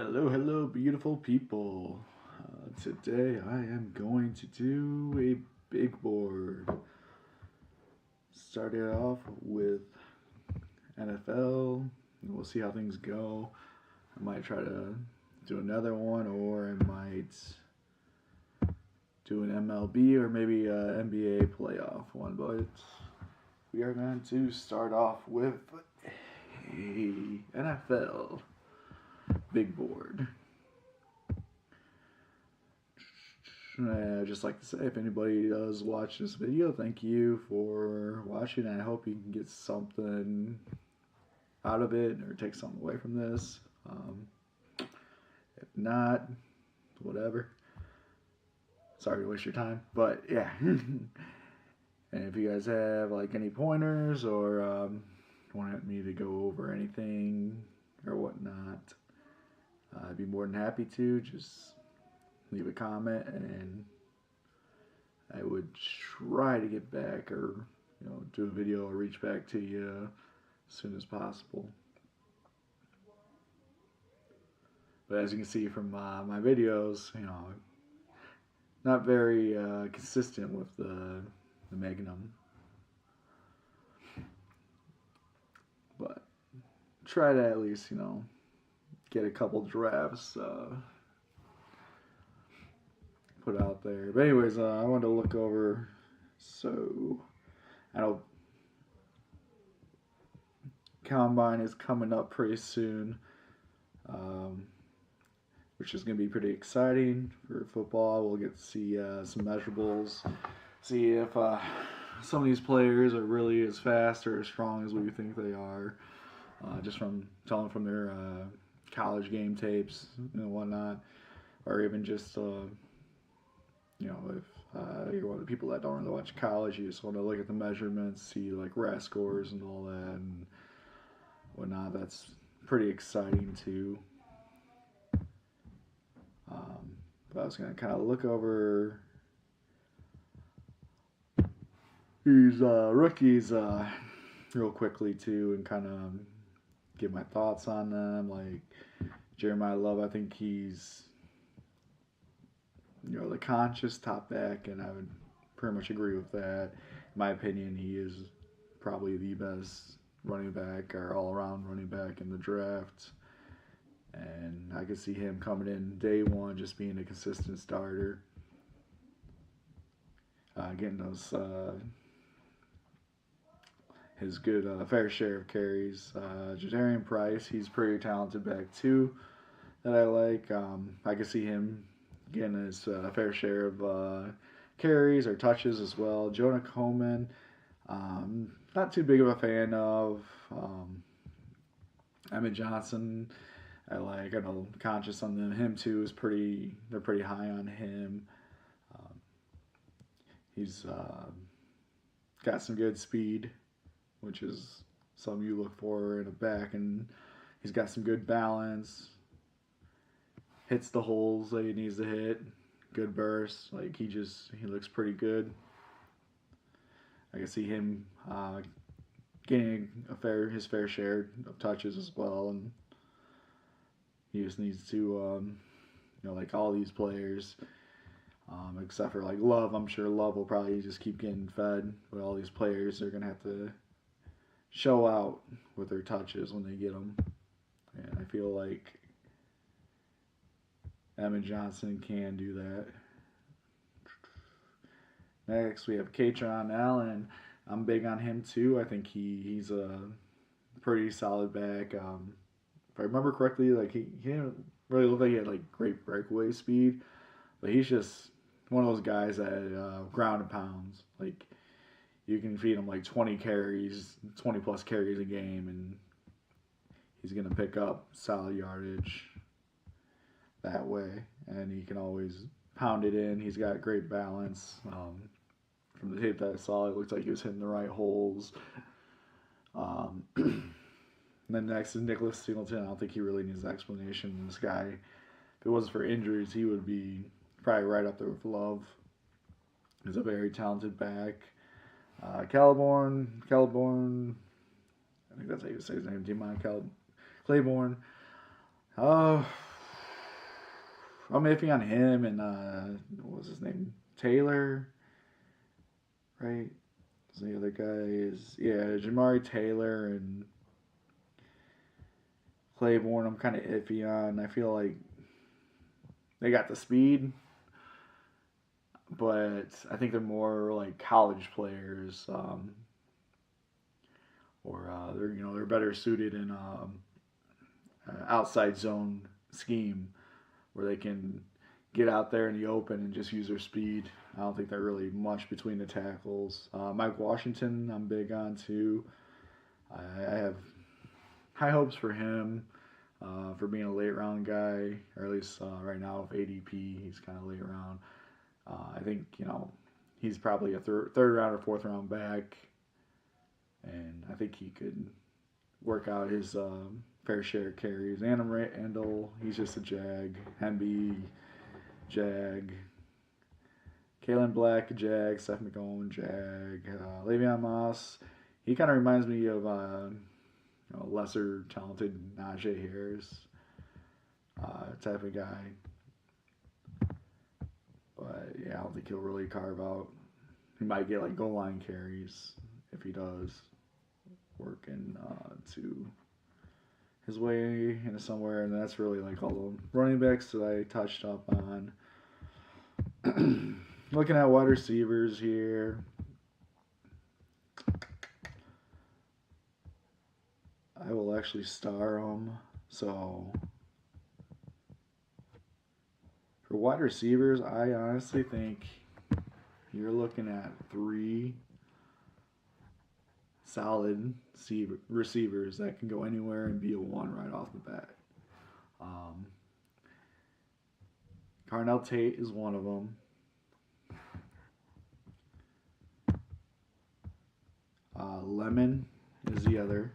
Hello, hello, beautiful people. Today I am going to do a big board. Started off with NFL. We'll see how things go. I might try to do another one, or I might do an MLB or maybe an NBA playoff one. But we are going to start off with a NFL big board. I'd just like to say, if anybody does watch this video, thank you for watching. I hope you can get something out of it or take something away from this. If not, whatever. Sorry to waste your time, but yeah. And if you guys have like any pointers or want me to go over anything or whatnot, I'd be more than happy to. Just leave a comment and I would try to get back or do a video or reach back to you as soon as possible. But as you can see from my videos, not very consistent with the Magnum. But try to at least, get a couple drafts put out there. But anyways, I wanted to look over. So I know Combine is coming up pretty soon, which is going to be pretty exciting for football. We'll get to see some measurables, see if some of these players are really as fast or as strong as we think they are, just from telling from their college game tapes and whatnot, or even just if you're one of the people that don't really watch college, you just want to look at the measurements, see like RAS scores and all that and whatnot. That's pretty exciting too. But I was going to kind of look over these rookies real quickly too and kind of give my thoughts on them. Like Jeremiah Love, I think he's the conscious top back, and I would pretty much agree with that. In my opinion, he is probably the best running back or all-around running back in the draft. And I could see him coming in day one, just being a consistent starter, getting those his good fair share of carries. Jadarian Price, he's pretty talented back too, that I like. I could see him getting his fair share of carries or touches as well. Jonah Coleman, not too big of a fan of. Emmett Johnson, I like. I know conscious on him too is pretty. They're pretty high on him. He's got some good speed, which is something you look for in a back, and he's got some good balance. Hits the holes that he needs to hit. Good burst. Like he looks pretty good. I can see him getting his fair share of touches as well, and he just needs to, like all these players, except for like Love. I'm sure Love will probably just keep getting fed. But all these players, they're gonna have to show out with their touches when they get them, and I feel like Emmett Johnson can do that. Next, we have Katron Allen. I'm big on him too. I think he's a pretty solid back. If I remember correctly, like he didn't really look like he had like great breakaway speed, but he's just one of those guys that ground and pounds. Like you can feed him like 20 plus carries a game, and he's gonna pick up solid yardage that way, and he can always pound it in. He's got great balance. From the tape that I saw, it looked like he was hitting the right holes. And then next is Nicholas Singleton. I don't think he really needs an explanation. This guy, if it wasn't for injuries, he would be probably right up there with Love. He's a very talented back. Claiborne, I think that's how you say his name, Demon Claiborne. I'm iffy on him and what was his name? Taylor, right? The other guy is Jamari Taylor and Claiborne. I'm kind of iffy on. I feel like they got the speed, but I think they're more like college players, or they're better suited in outside zone scheme where they can get out there in the open and just use their speed. I don't think they're really much between the tackles. Mike Washington, I'm big on too. I have high hopes for him for being a late round guy, or at least right now with ADP, he's kind of late round. I think he's probably a third round or fourth round back, and I think he could work out his fair share of carries. Adam Randall, he's just a jag. Hemby, jag. Kalen Black, jag. Seth McCollum, jag. Le'Veon Moss, he kind of reminds me of lesser talented Najee Harris type of guy. But yeah, I don't think he'll really carve out. He might get like goal line carries if he does working to his way into somewhere, and that's really like all the running backs that I touched up on. Looking at wide receivers here. I will actually star them. So for wide receivers, I honestly think you're looking at 3 solid receivers that can go anywhere and be a 1 right off the bat. Carnell Tate is one of them. Lemon is the other.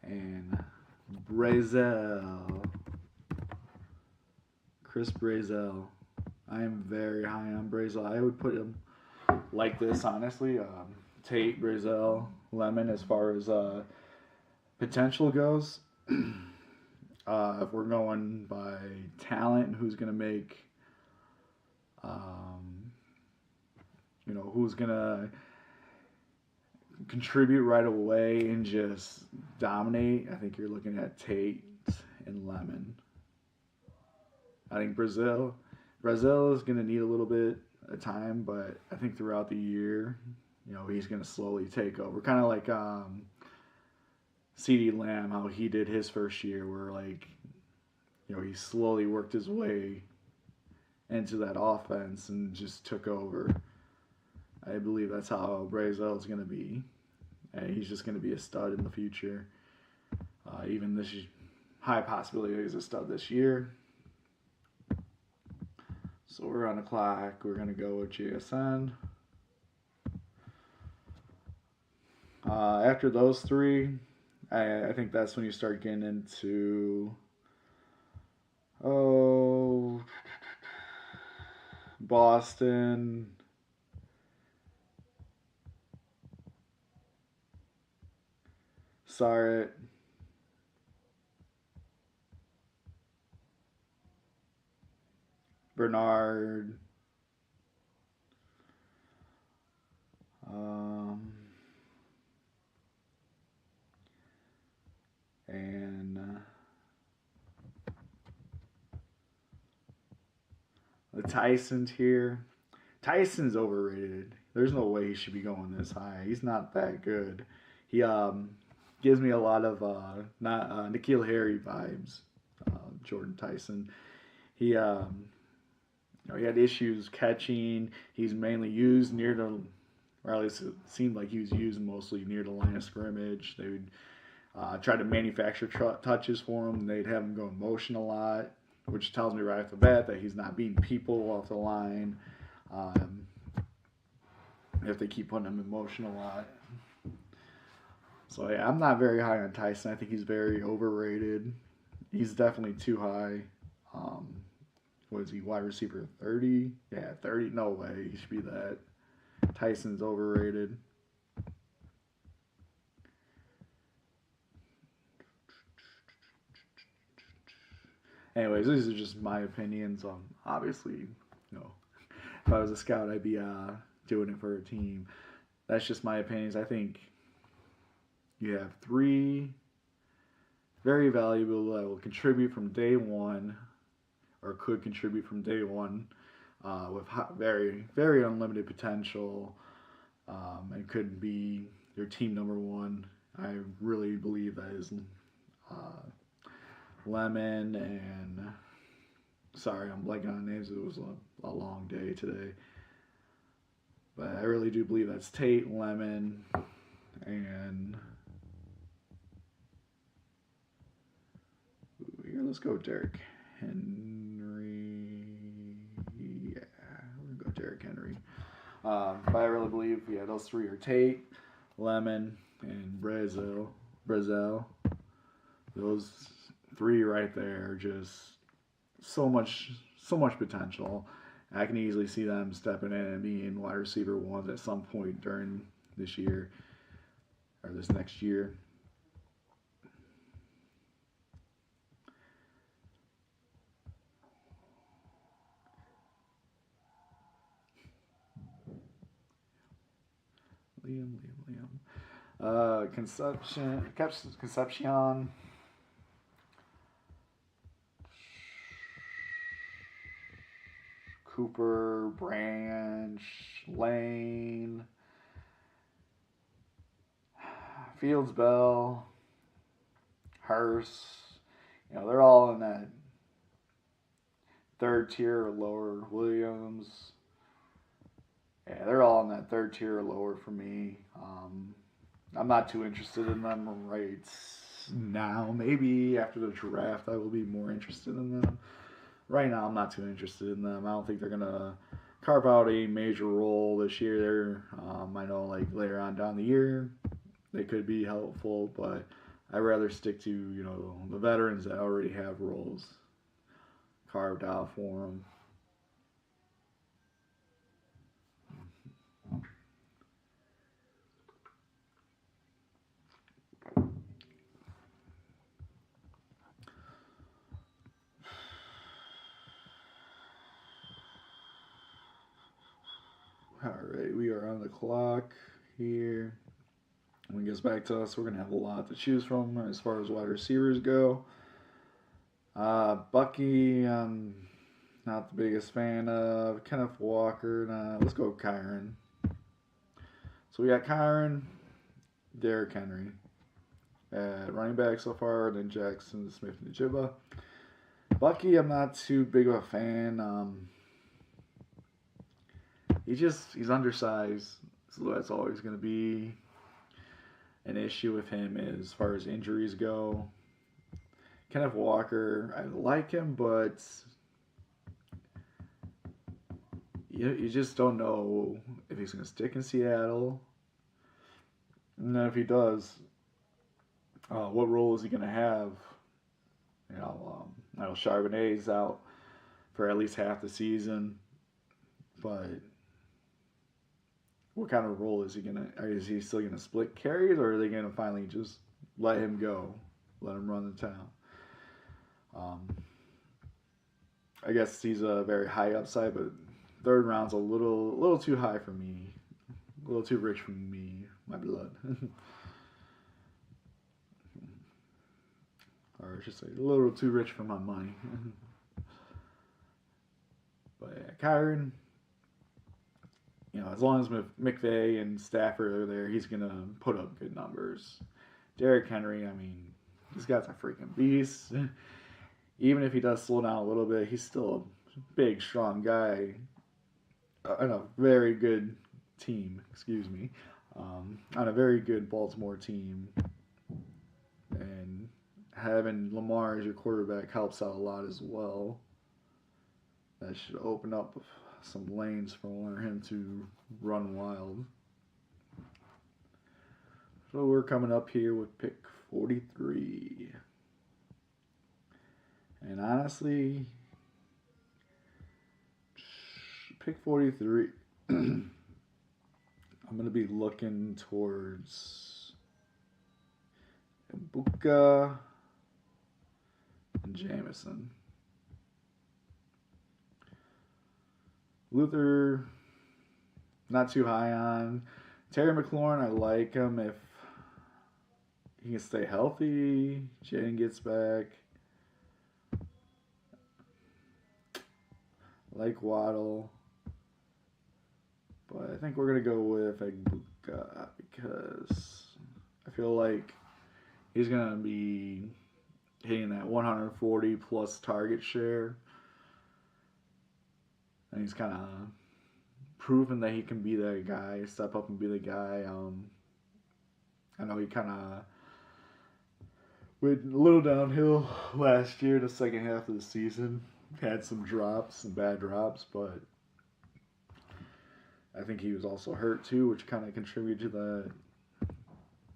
And Brazel. Chris Brazel. I am very high on Brazel. I would put him like this, honestly. Tate, Brazel, Lemon as far as potential goes. If we're going by talent and who's going to make, who's going to contribute right away and just dominate, I think you're looking at Tate and Lemon. I think Brazil is going to need a little bit of time, but I think throughout the year, he's going to slowly take over. Kind of like CeeDee Lamb, how he did his first year, where he slowly worked his way into that offense and just took over. I believe that's how Brazel is going to be. And he's just going to be a stud in the future. Even this high possibility he's a stud this year. So we're on the clock. We're going to go with JSN. After those 3, I think that's when you start getting into Boston. Sarrett. Bernard. And the Tyson's here. Tyson's overrated. There's no way he should be going this high. He's not that good. He gives me a lot of N'Keal Harry vibes. Jordan Tyson. He he had issues catching. He's mainly used near the, or at least it seemed like he was used mostly near the line of scrimmage. They would try to manufacture touches for him. They'd have him go in motion a lot, which tells me right off the bat that he's not beating people off the line. If they keep putting him in motion a lot. So yeah, I'm not very high on Tyson. I think he's very overrated. He's definitely too high. What is he, wide receiver 30? Yeah, 30. No way. He should be that. Tyson's overrated. Anyways, these are just my opinions. Obviously, if I was a scout, I'd be doing it for a team. That's just my opinions. I think you have three very valuable that will contribute from day one, or could contribute from day one, with very, very unlimited potential, and could be your team number one. I really believe that is Lemon and sorry, I'm blanking on names. It was a long day today, but I really do believe that's Tate, Lemon, and let's go Derrick Henry. Yeah, we're gonna go Derrick Henry. But I really believe those three are Tate, Lemon, and Brazil. Those three right there are just so much potential. I can easily see them stepping in and being wide receiver ones at some point during this year or this next year. Liam. Concepcion. Cooper, Branch, Lane, Fields, Bell, Hurst. They're all in that third tier or lower. Williams. Yeah, they're all in that third tier or lower for me. I'm not too interested in them right now. Maybe after the draft, I will be more interested in them. Right now, I'm not too interested in them. I don't think they're gonna carve out a major role this year. I know later on down the year, they could be helpful, but I'd rather stick to the veterans that already have roles carved out for them. Alright, we are on the clock here. When it gets back to us, we're going to have a lot to choose from as far as wide receivers go. Bucky, I'm not the biggest fan of. Kenneth Walker, nah. Let's go Kyron. So we got Kyron, Derrick Henry at running back so far, then Jackson Smith-Njigba. Bucky, I'm not too big of a fan. He's undersized, so that's always going to be an issue with him as far as injuries go. Kenneth Walker, I like him, but you just don't know if he's going to stick in Seattle. And then if he does, what role is he going to have? I know Charbonnet's out for at least half the season, but what kind of role is he gonna? Is he still gonna split carries, or are they gonna finally just let him go, let him run the town? I guess he's a very high upside, but third round's a little too high for me, a little too rich for me, my blood, or I should say, a little too rich for my money. But yeah, Kyron. As long as McVay and Stafford are there, he's going to put up good numbers. Derrick Henry, this guy's a freaking beast. Even if he does slow down a little bit, he's still a big, strong guy on a very good team, on a very good Baltimore team. And having Lamar as your quarterback helps out a lot as well. That should open up some lanes for him to run wild. So we're coming up here with pick 43. And honestly, pick 43, I'm going to be looking towards Ibuka and Jamison. Luther, not too high on. Terry McLaurin, I like him if he can stay healthy. Jaden gets back. I like Waddle. But I think we're going to go with Egbuka because I feel like he's going to be hitting that 140 plus target share. And he's kind of proven that he can be that guy, step up and be the guy. I know he kind of went a little downhill last year, the second half of the season. Had some drops, some bad drops, but I think he was also hurt too, which kind of contributed to that.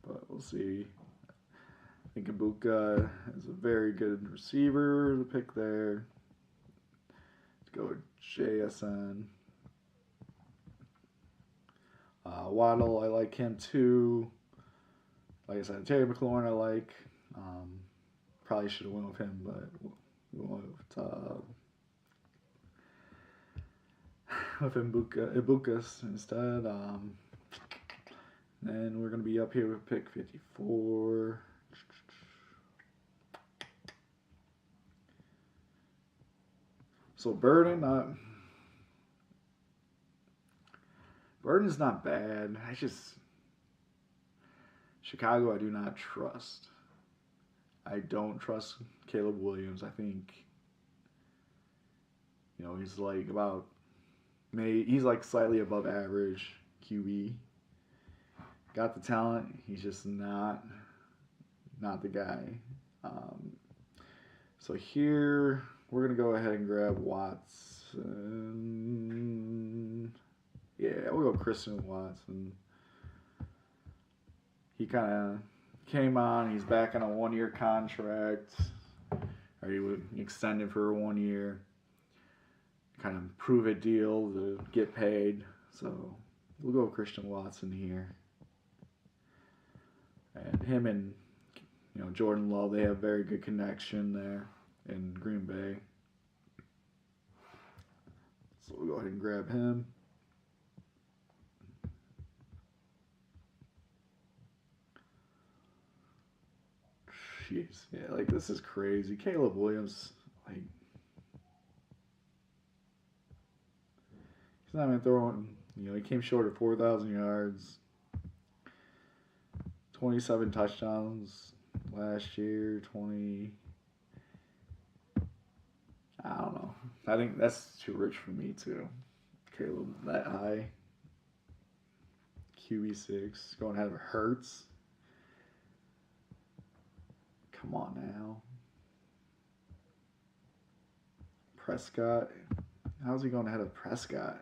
But we'll see. I think Ibuka is a very good receiver to pick there. Let's go with JSN. Waddle, I like him too. Like I said, Terry McLaurin, I like. Probably should have went with him, but we went with Ibukas instead. And we're going to be up here with pick 54. So Burden's not bad. Chicago I do not trust. I don't trust Caleb Williams. I think, he's he's like slightly above average QB. Got the talent. He's just not the guy. So here we're going to go ahead and grab Watson. Yeah, we'll go Christian Watson. He kind of came on. He's back on a 1-year contract. Or he would extend it for 1 year. Kind of prove it deal to get paid. So we'll go with Christian Watson here. And him and Jordan Love, they have very good connection there in Green Bay. So we'll go ahead and grab him. Jeez, yeah, this is crazy. Caleb Williams, he's not even throwing. He came short of 4,000 yards, 27 touchdowns last year. I don't know. I think that's too rich for me too. Caleb that high. QB6 going ahead of Hurts. Come on now. Prescott. How's he going ahead of Prescott?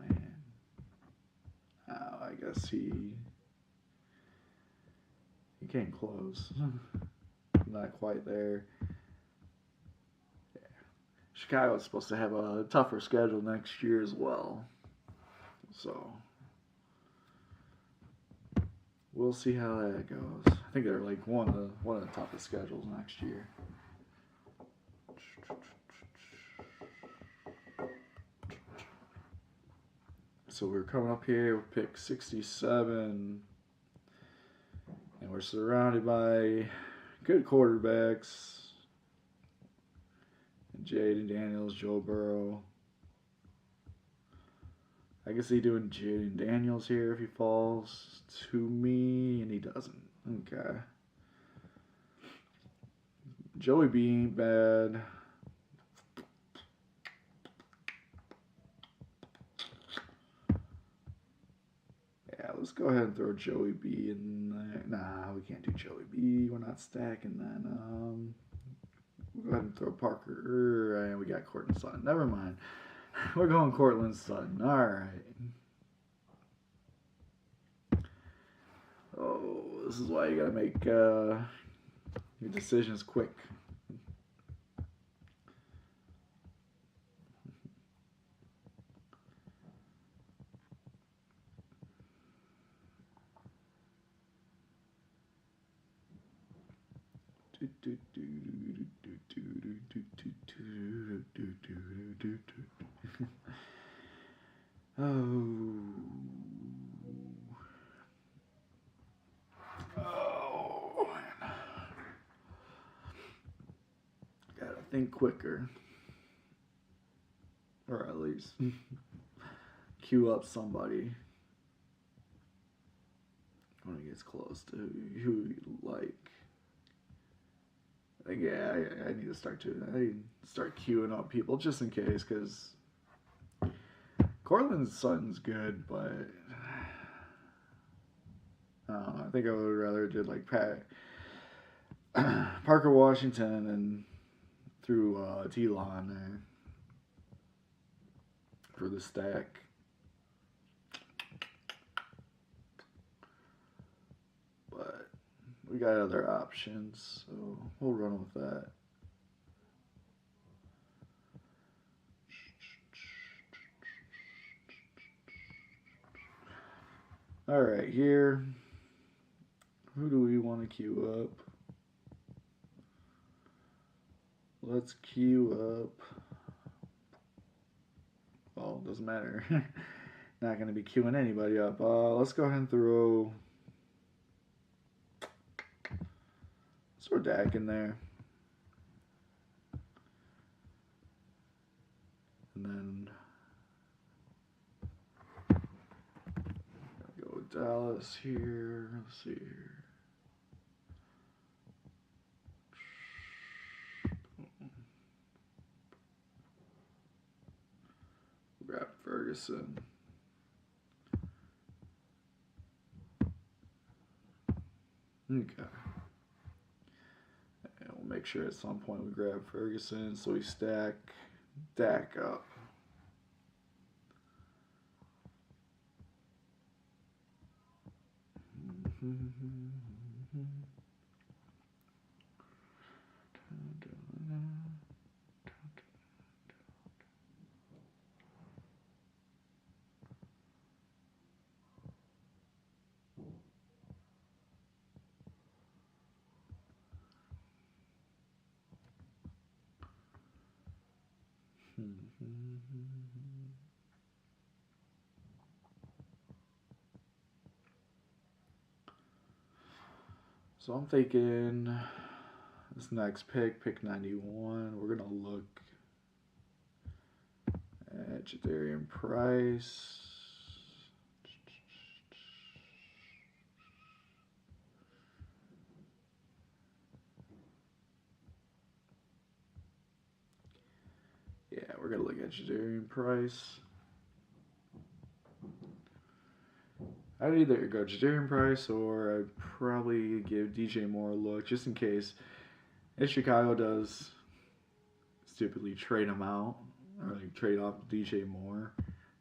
Man. Oh, I guess he came close. Not quite there. Yeah. Chicago's supposed to have a tougher schedule next year as well. So we'll see how that goes. I think they're one of the toughest schedules next year. So we're coming up here with pick 67. And we're surrounded by good quarterbacks. Jaden Daniels, Joe Burrow. I guess he's doing Jaden Daniels here if he falls to me, and he doesn't. Okay. Joey B ain't bad. Yeah, let's go ahead and throw Joey B in there. Nah, we can't do Joey B. We're not stacking that. We'll go ahead and throw Parker. And we got Cortland Sutton. Never mind. We're going Cortland Sutton. All right. Oh, this is why you gotta make your decisions quick. Oh. Oh, man. Gotta think quicker. Or at least queue up somebody when it gets close to who you like. Like, yeah, I need to start queuing up people just in case, because Cortland Sutton's good, but I don't know. I think I would rather did like Parker Washington and threw T-Law in there for the stack. But we got other options, so we'll run with that. All right, here. Who do we want to queue up? Let's queue up. Well, doesn't matter. Not going to be queuing anybody up. Let's go ahead and throw Dak in there. And then go with Dallas here. Let's see here. Grab Ferguson. Okay. And we'll make sure at some point we grab Ferguson so we stack Dak up. So I'm thinking this next pick 91, we're going to look at Jadarian Price. Yeah, we're going to look at Jadarian Price. I'd either go Jadarian Price or I'd probably give DJ Moore a look just in case. If Chicago does stupidly trade him out or like trade off DJ Moore,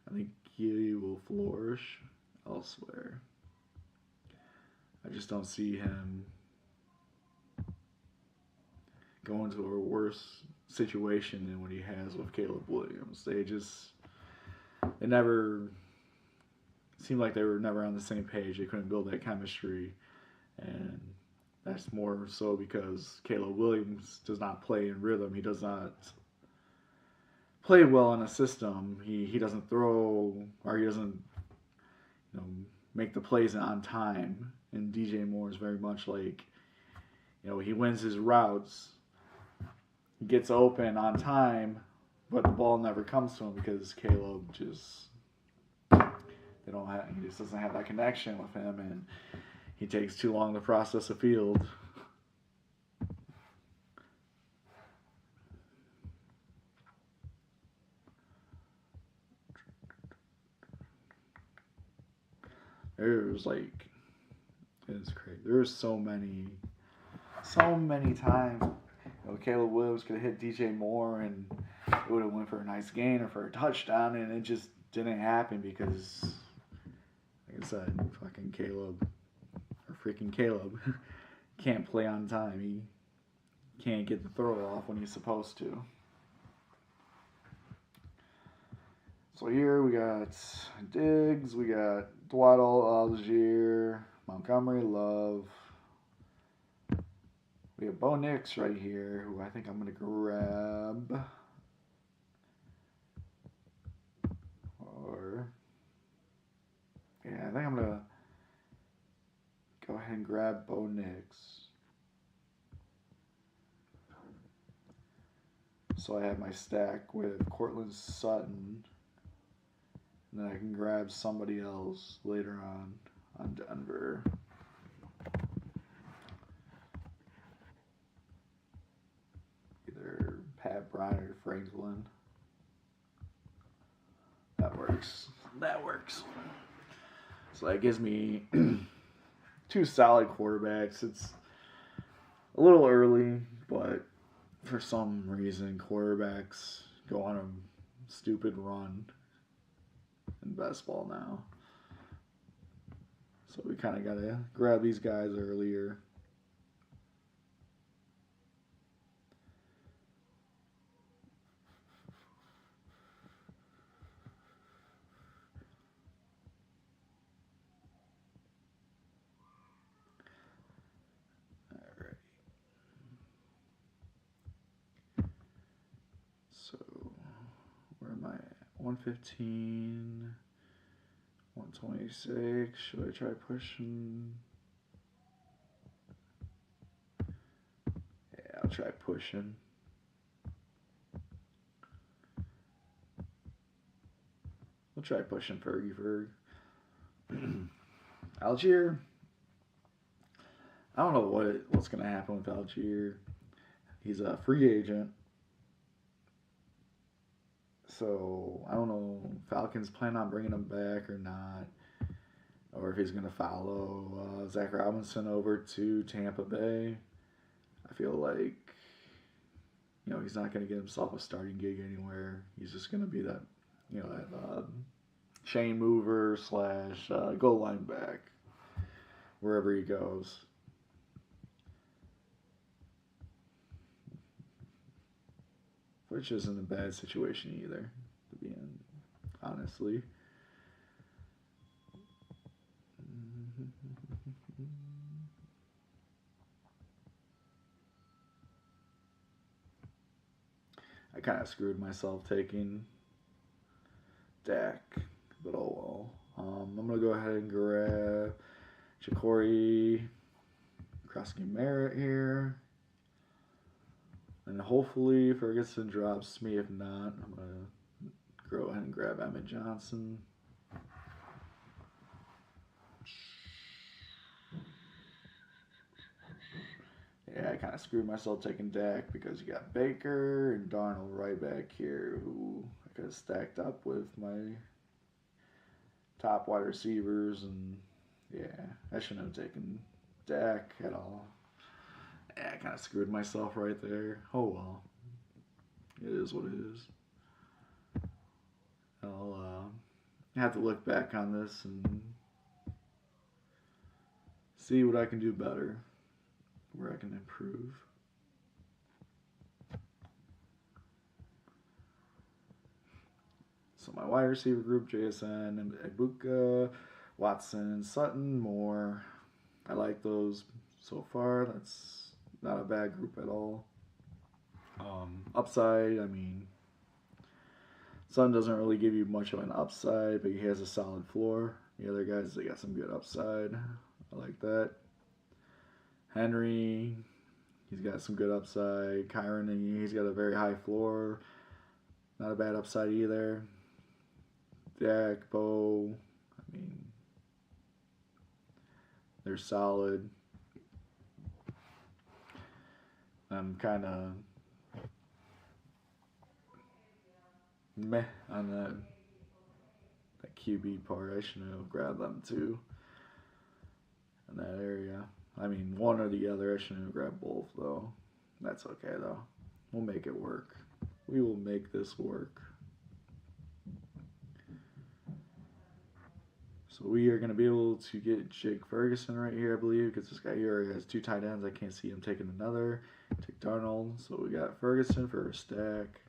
I think he will flourish elsewhere. I just don't see him going to a worse situation than what he has with Caleb Williams. They never seemed like they were never on the same page. They couldn't build that chemistry, and that's more so because Caleb Williams does not play in rhythm. He does not play well in a system. He doesn't throw, or he doesn't make the plays on time. And DJ Moore is very much like, he wins his routes, he gets open on time, but the ball never comes to him because Caleb just he just doesn't have that connection with him, and he takes too long to process a field. It's crazy. There's so many times Caleb Williams could have hit DJ Moore and it would have went for a nice gain or for a touchdown, and it just didn't happen because, like I said, freaking Caleb can't play on time. He can't get the throw off when he's supposed to. So here we got Diggs, we got Dwaddle, Algier, Montgomery, Love, We have Bo Nix right here, who I think I'm going to grab. Or, yeah, I think I'm going to go ahead and grab Bo Nix. So I have my stack with Cortland Sutton. And then I can grab somebody else later on Denver. Either Pat Bryant or Franklin. That works. That works. So that gives me 2 solid quarterbacks. It's a little early, but for some reason, quarterbacks go on a stupid run in Bestball now. So we kind of got to grab these guys earlier. Alright. So where am I at? 115, 126. Should I try pushing? Yeah, I'll try pushing. We'll try pushing Fergie Ferg. Algier. I don't know what's going to happen with Algier. He's a free agent. So I don't know if Falcons plan on bringing him back or not. Or if he's going to follow Zach Robinson over to Tampa Bay. I feel like, he's not going to get himself a starting gig anywhere. He's just going to be that, that chain mover / goal line back wherever he goes. Which isn't a bad situation either, to be honestly. I kind of screwed myself taking Dak, but oh well. I'm going to go ahead and grab Ja'Cory Krosky-Merritt here. And hopefully Ferguson drops me. If not, I'm going to go ahead and grab Emmett Johnson. Yeah, I kind of screwed myself taking Dak because you got Baker and Darnold right back here, who I could have stacked up with my top wide receivers. And yeah, I shouldn't have taken Dak at all. Yeah, I kind of screwed myself right there. Oh well. It is what it is. I'll have to look back on this and see what I can do better, where I can improve. So my wide receiver group, JSN, Ibuka, Watson, Sutton, Moore. I like those so far. That's not a bad group at all. Upside, I mean, Sun doesn't really give you much of an upside, but he has a solid floor. The other guys, they got some good upside. I like that. Henry, he's got some good upside. Kyron, he's got a very high floor. Not a bad upside either. Dak, Bo, I mean, they're solid. I'm kind of meh on that QB part. I should have grabbed them too in that area. I mean, one or the other. I shouldn't have grabbed both though. That's okay though. We'll make it work. We will make this work. So we are going to be able to get Jake Ferguson right here, I believe, because this guy here already has 2 tight ends. I can't see him taking another. Take Darnold. So we got Ferguson for a stack,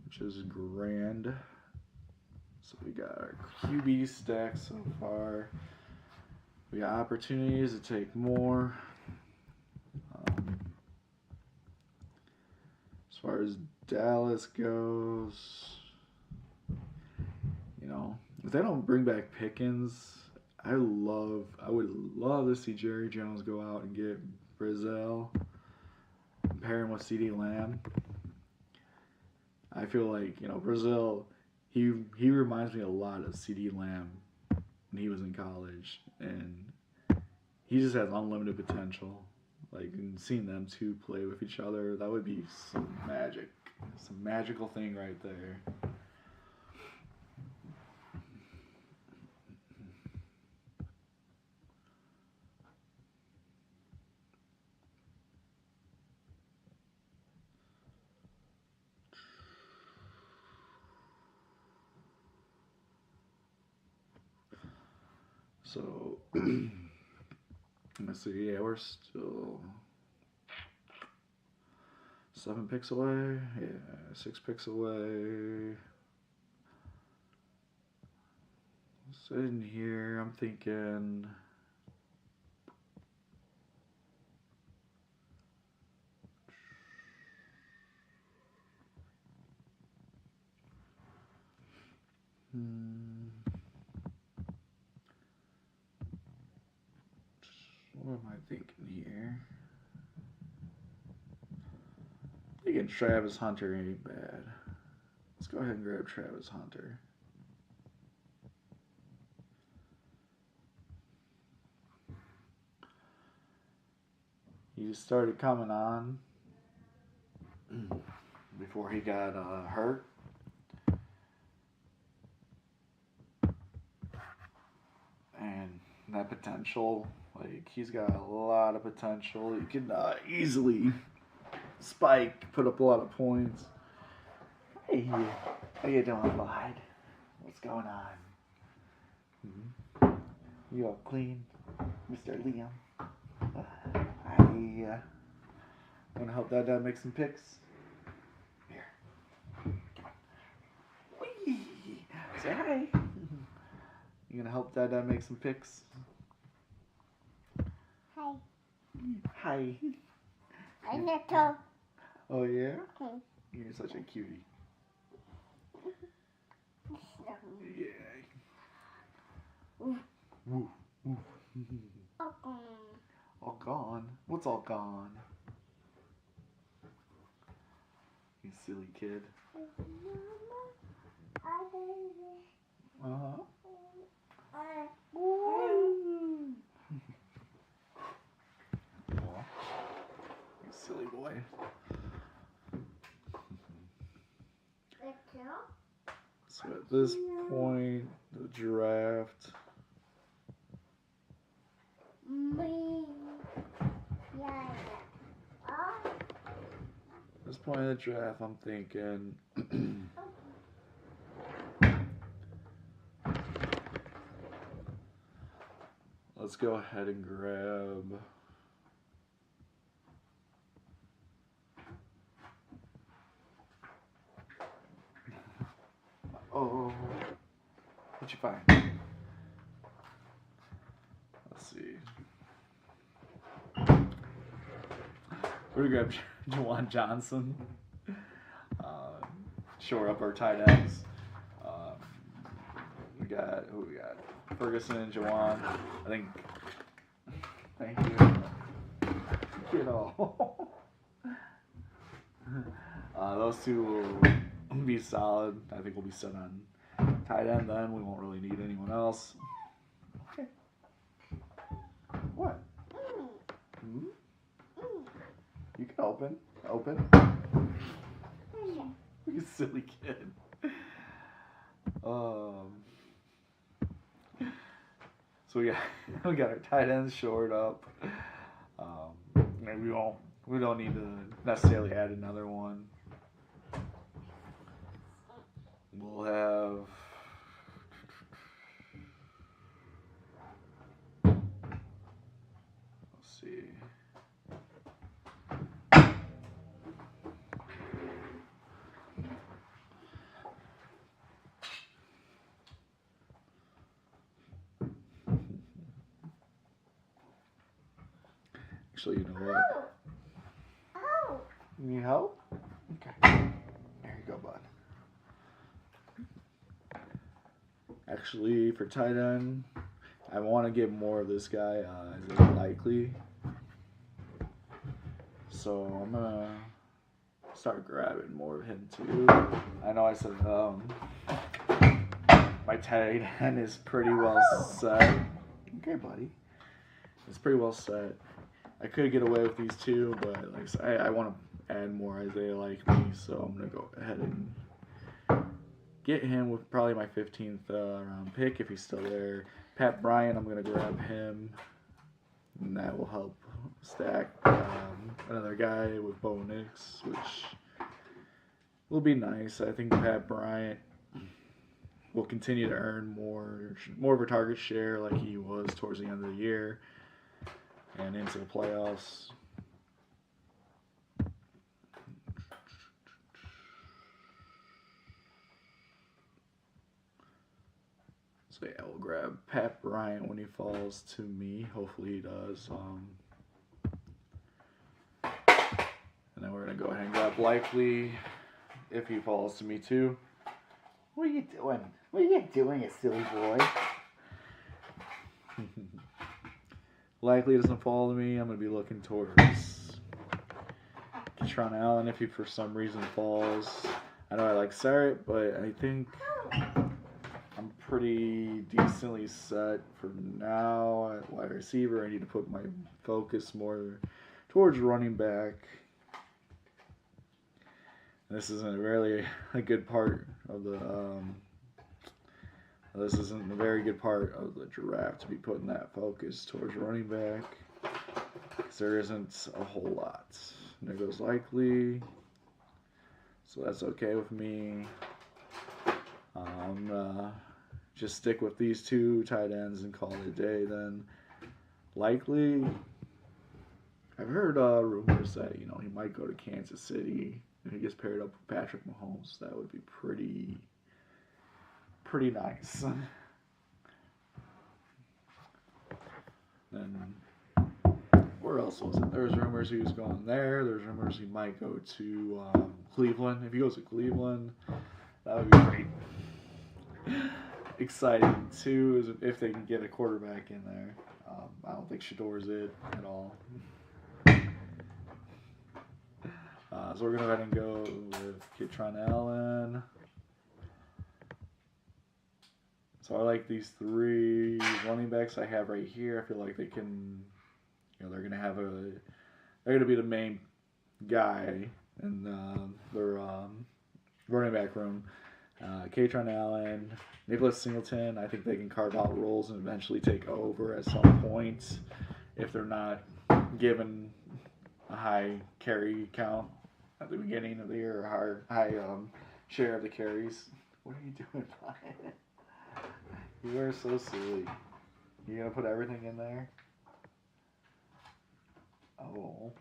which is grand. So we got our QB stack so far. We got opportunities to take more. far as Dallas goes, you know, if they don't bring back Pickens, I would love to see Jerry Jones go out and get Brazil, pair him with CD Lamb. I feel like, you know, Brazil, he reminds me a lot of CD Lamb when he was in college, and he just has unlimited potential. Like, and seeing them two play with each other, that would be some magical thing right there. So, let's see. Yeah, we're still 7 picks away. Yeah, 6 picks away. Sitting here, I'm thinking. What am I thinking here? Thinking Travis Hunter ain't bad. Let's go ahead and grab Travis Hunter. He just started coming on before he got hurt. And that potential, like, he's got a lot of potential. He can easily spike, put up a lot of points. Hey, how you doing, bud? What's going on? You all clean, Mr. Liam? I want to help Dad make some picks. Here, come on. Whee! Say hi. You gonna help Dad make some picks? Hi. Hi. I little. Oh yeah? Okay. You're such a cutie. Yeah. Ooh. Woo. Woo. Okay. All gone? What's all gone? You silly kid. Uh-huh. You silly boy. So at this point, the draft. At this point in the draft, I'm thinking. Let's go ahead and grab. Oh, what'd you find? Let's see. We're gonna grab Juwan Johnson. Shore up our tight ends. We got Ferguson and Juwan. I think. Thank you. Kiddo. Those two will be solid. I think we'll be set on tight end then. We won't really need anyone else. Okay. What? You can open. You silly kid. So we got our tight ends shored up. Maybe we don't need to necessarily add another one. We'll have. Let's see. Actually, you know what? Oh. You need help? Okay. There you go, bud. Actually, for tight end, I want to get more of this guy, Isaiah Likely. So I'm gonna start grabbing more of him too. I know I said my tight end is pretty well set. Okay, buddy. It's pretty well set. I could get away with these two, but like I want to add more Isaiah Likely, so I'm gonna go ahead and get him with probably my 15th round pick if he's still there. Pat Bryant, I'm gonna grab him, and that will help stack another guy with Bo Nix, which will be nice. I think Pat Bryant will continue to earn more of a target share like he was towards the end of the year and into the playoffs. So yeah, we'll grab Pat Bryant when he falls to me. Hopefully he does. And then we're going to go ahead and grab Likely if he falls to me too. What are you doing? What are you doing, you silly boy? Likely doesn't fall to me. I'm going to be looking towards Keyshawn Allen if he for some reason falls. I know I like Sarrett, but I think I'm pretty decently set for now at wide receiver. I need to put my focus more towards running back. This isn't really a good part of the. This isn't a very good part of the draft to be putting that focus towards running back, because there isn't a whole lot. And there goes Likely, so that's okay with me. Just stick with these two tight ends and call it a day. Then Likely, I've heard rumors that he might go to Kansas City. If he gets paired up with Patrick Mahomes, that would be pretty nice. Then where else was it? There's rumors he was going there. There's rumors he might go to Cleveland. If he goes to Cleveland, that would be pretty exciting too. Is if they can get a quarterback in there. I don't think Shador's it at all. So we're going to go ahead and go with Keyshawn Allen. So I like these three running backs I have right here. I feel like they can, they're going to be the main guy in their running back room. Keyshawn Allen, Nicholas Singleton, I think they can carve out roles and eventually take over at some point if they're not given a high carry count at the beginning of the year, or high share of the carries. What are you doing, Brian? You are so silly. You gonna put everything in there? Oh.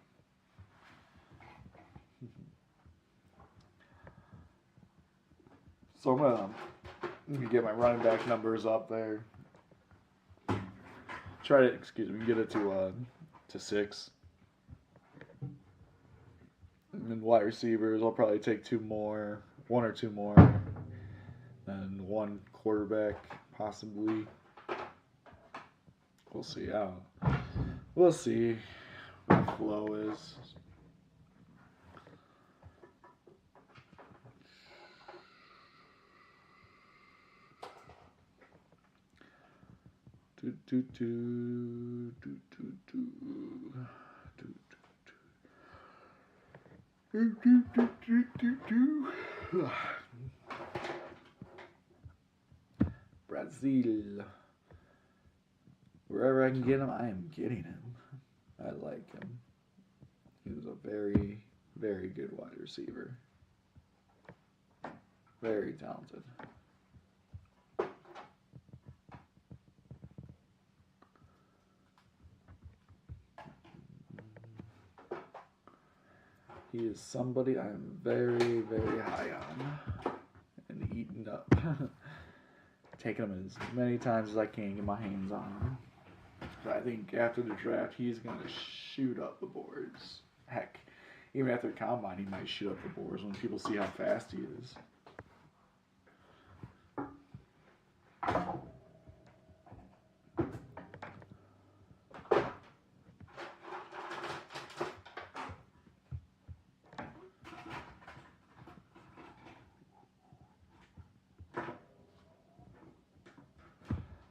So I'm gonna get my running back numbers up there. Try to get it to 6. And then wide receivers, I'll probably take 2 more, 1 or 2 more, and 1 quarterback possibly. We'll see. We'll see what the flow is. Brazil. Wherever I can get him, I am getting him. I like him. He was a very, very good wide receiver. Very talented. He is somebody I'm very, very high on and eating up. Taking him as many times as I can get my hands on him. But I think after the draft, he's going to shoot up the boards. Heck, even after the combine, he might shoot up the boards when people see how fast he is.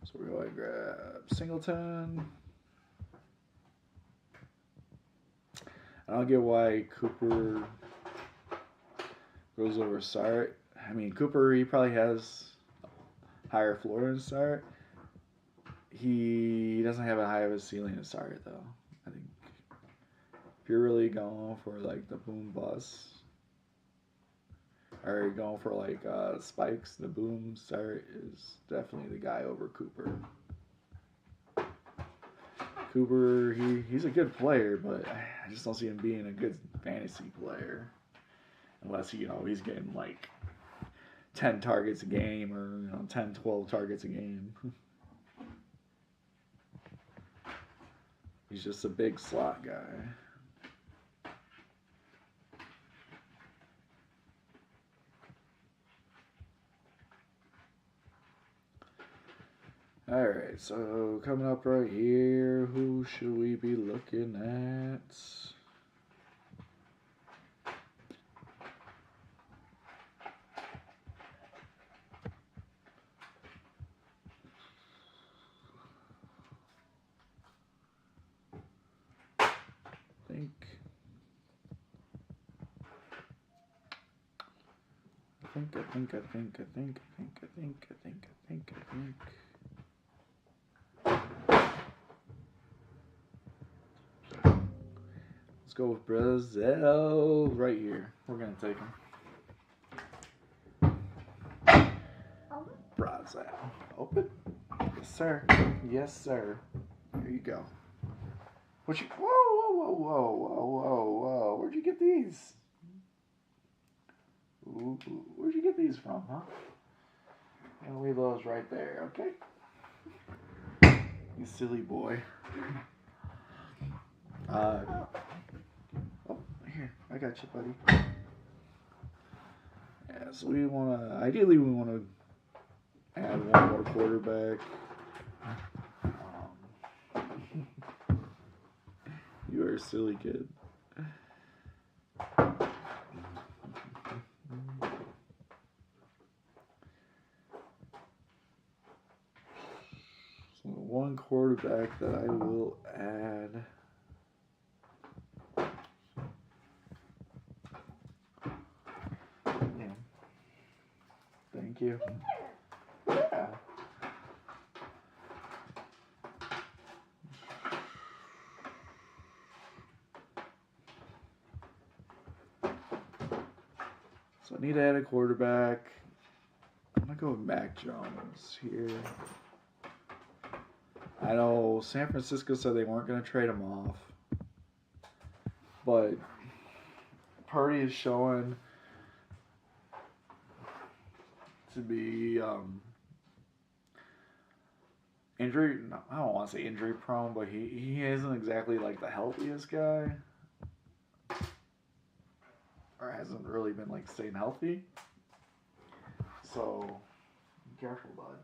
So we're going to grab Singleton. I don't get why Cooper goes over Sart. I mean, Cooper, he probably has higher floor than Sart. He doesn't have a high of a ceiling as Sart, though. I think if you're really going for like the boom bust, or you're going for like spikes, the boom, Sart is definitely the guy over Cooper. Cooper, he's a good player, but I just don't see him being a good fantasy player. Unless, he's getting like 10 targets a game or, 10, 12 targets a game. He's just a big slot guy. Alright, so coming up right here, who should we be looking at? I think. Let's go with Brazil right here. We're going to take him. Brazil. Open? Yes, sir. Yes, sir. Here you go. Whoa. Where'd you get these? Ooh, where'd you get these from, huh? I'm gonna leave those right there, okay? You silly boy. Here, I got you, buddy. Yeah, so ideally we wanna add one more quarterback. You are a silly kid. So one quarterback that I will add. Yeah. Thank you. Yeah. So I need to add a quarterback. I'm going to go with Mac Jones here. I know San Francisco said they weren't going to trade him off. But Purdy is showing to be injury. No, I don't want to say injury prone, but he isn't exactly like the healthiest guy. Or hasn't really been like staying healthy. So be careful, bud.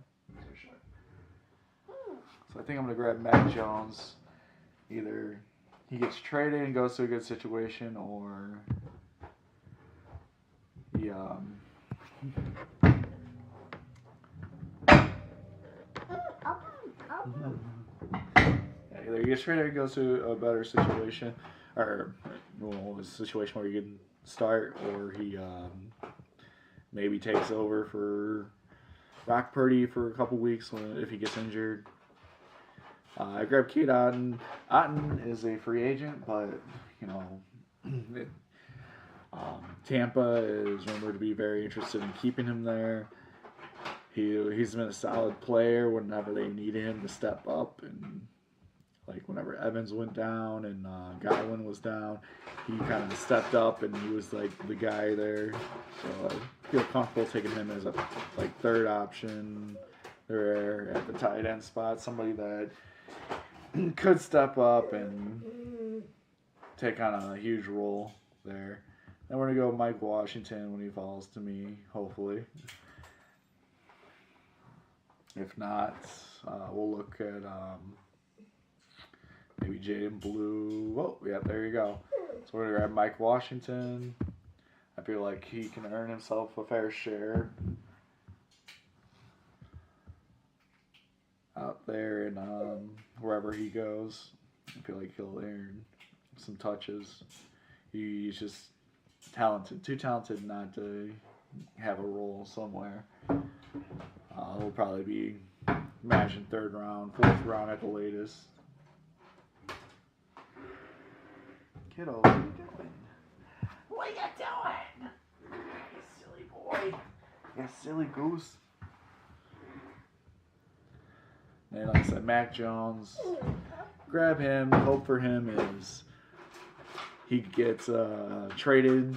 So I think I'm gonna grab Mac Jones. Either he gets traded and goes to a good situation, or he yeah, either he gets traded and goes to a better situation, or a situation where he can start, or he maybe takes over for Brock Purdy for a couple weeks if he gets injured. I grabbed Cade Otton. Otton is a free agent, but Tampa is rumored to be very interested in keeping him there. He's been a solid player whenever they needed him to step up, and like whenever Evans went down and Godwin was down, he kind of stepped up and he was like the guy there. So I feel comfortable taking him as a third option there at the tight end spot, somebody that could step up and take on a huge role there. Then we're going to go Mike Washington when he falls to me, hopefully. If not, we'll look at maybe Jaden Blue. Oh, yeah, there you go. So we're going to grab Mike Washington. I feel like he can earn himself a fair share out there and wherever he goes. I feel like he'll earn some touches. He's just talented, too talented not to have a role somewhere. He'll probably be, imagine, 3rd round, 4th round at the latest. Kiddo, what are you doing? What are you doing? You silly boy. You silly goose. And like I said, Mac Jones, grab him. Hope for him is he gets traded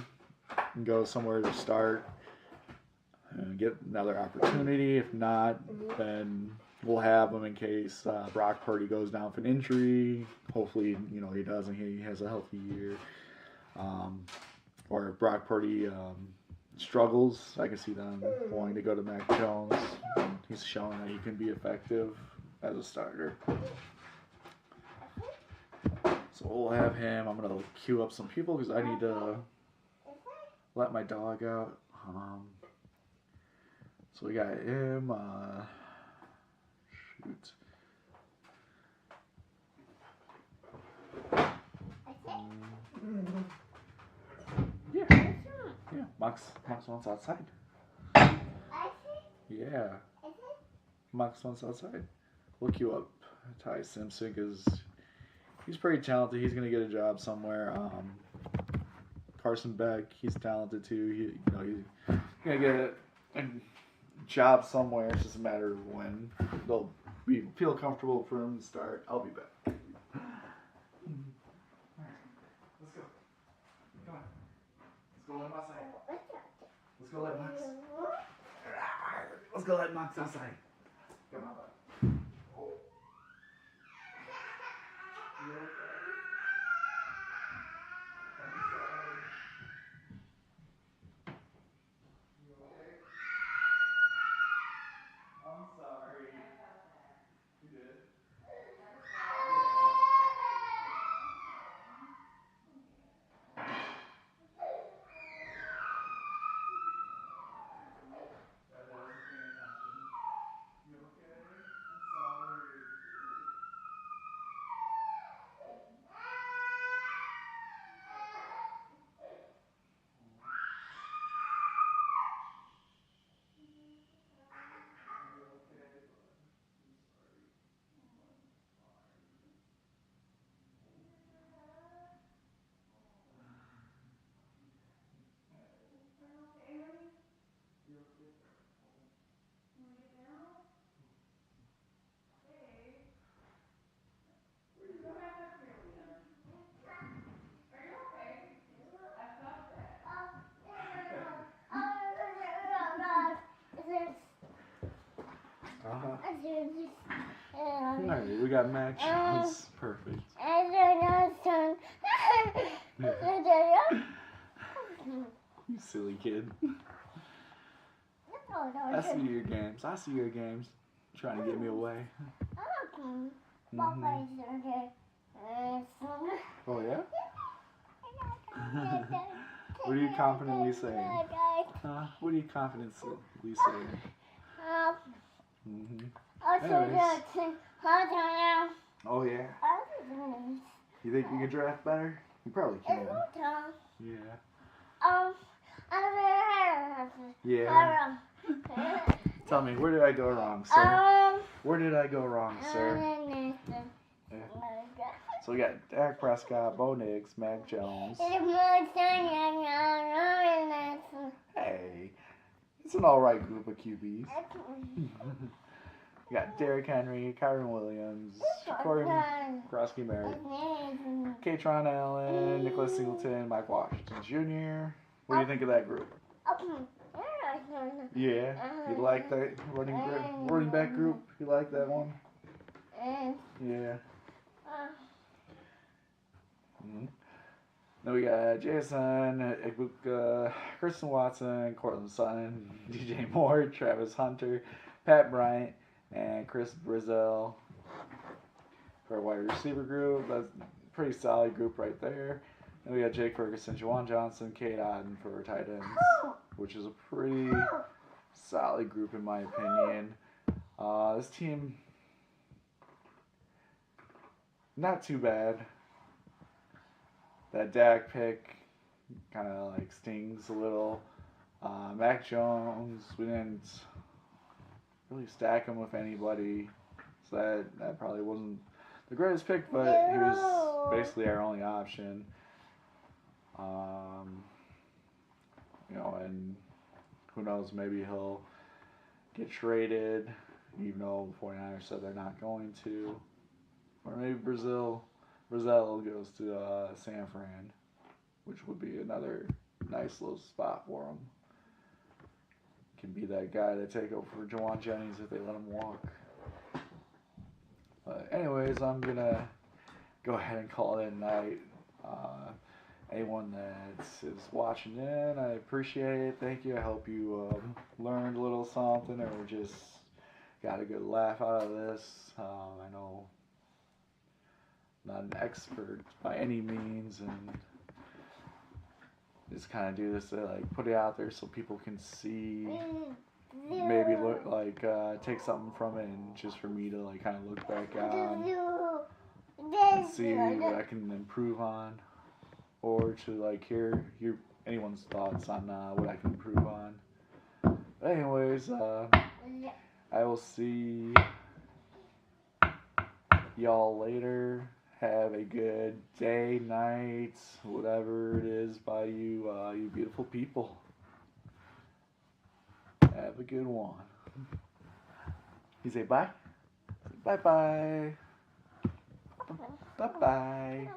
and goes somewhere to start and get another opportunity. If not, then we'll have him in case Brock Purdy goes down for an injury. Hopefully, he doesn't. He has a healthy year. Or if Brock Purdy struggles, I can see them wanting to go to Mac Jones. He's shown that he can be effective as a starter. So we'll have him. I'm going to queue up some people because I need to let my dog out. So we got him. Shoot. Yeah. Yeah. Max wants outside. Yeah. Max wants outside. We'll queue up Ty Simpson because he's pretty talented. He's gonna get a job somewhere. Carson Beck, he's talented too. He's gonna get a job somewhere. It's just a matter of when. They'll feel comfortable for him to start. I'll be back. Let's go. Come on. Let's go let him outside. Let's go let Max. Let's go let Max outside. Come on. You okay? I'm sorry. You okay? I'm sorry. You did? That wasn't paying attention. You okay? I'm sorry. You okay, bud? I'm sorry. You okay? Alright, we got Max. That's perfect. You silly kid. I see your games. Trying to get me away. Oh yeah? What are you confidently saying? Huh? What are you confidently saying? Anyways. Oh yeah? You think you can draft better? You probably can. Yeah. Yeah. Tell me, where did I go wrong, sir? Where did I go wrong, sir? Yeah. So we got Dak Prescott, Bo Nix, Mac Jones. Hey, it's an alright group of QBs. We got Derrick Henry, Kyron Williams, Corey Groskey-Merritt, Katron Allen, Nicholas Singleton, Mike Washington Jr. What do you think of that group? Yeah, you like that running back group? You like that one? Yeah. Then we got Jason, Ibuka, Kristen Watson, Cortland Sutton, DJ Moore, Travis Hunter, Pat Bryant, and Chris Brazil for a wide receiver group. That's a pretty solid group right there. Then we got Jake Ferguson, Juwan Johnson, Kate Otten for tight ends, which is a pretty solid group in my opinion. This team, not too bad. That Dak pick kind of like stings a little. Mac Jones, we didn't really stack him with anybody, so that probably wasn't the greatest pick, but he was basically our only option. And who knows, maybe he'll get traded, even though the 49ers said they're not going to. Or maybe Brazil goes to San Fran, which would be another nice little spot for him. Can be that guy to take over for Jawan Jennings if they let him walk. But anyways, I'm going to go ahead and call it a night. Anyone that is watching in, I appreciate it. Thank you. I hope you learned a little something or just got a good laugh out of this. I know I'm not an expert by any means, and just kind of do this to like put it out there so people can see, maybe look like take something from it, and just for me to like kind of look back on and see what I can improve on, or to like hear anyone's thoughts on what I can improve on. But anyways, I will see y'all later. Have a good day, night, whatever it is by you, you beautiful people. Have a good one. You say bye? Bye-bye. Bye-bye.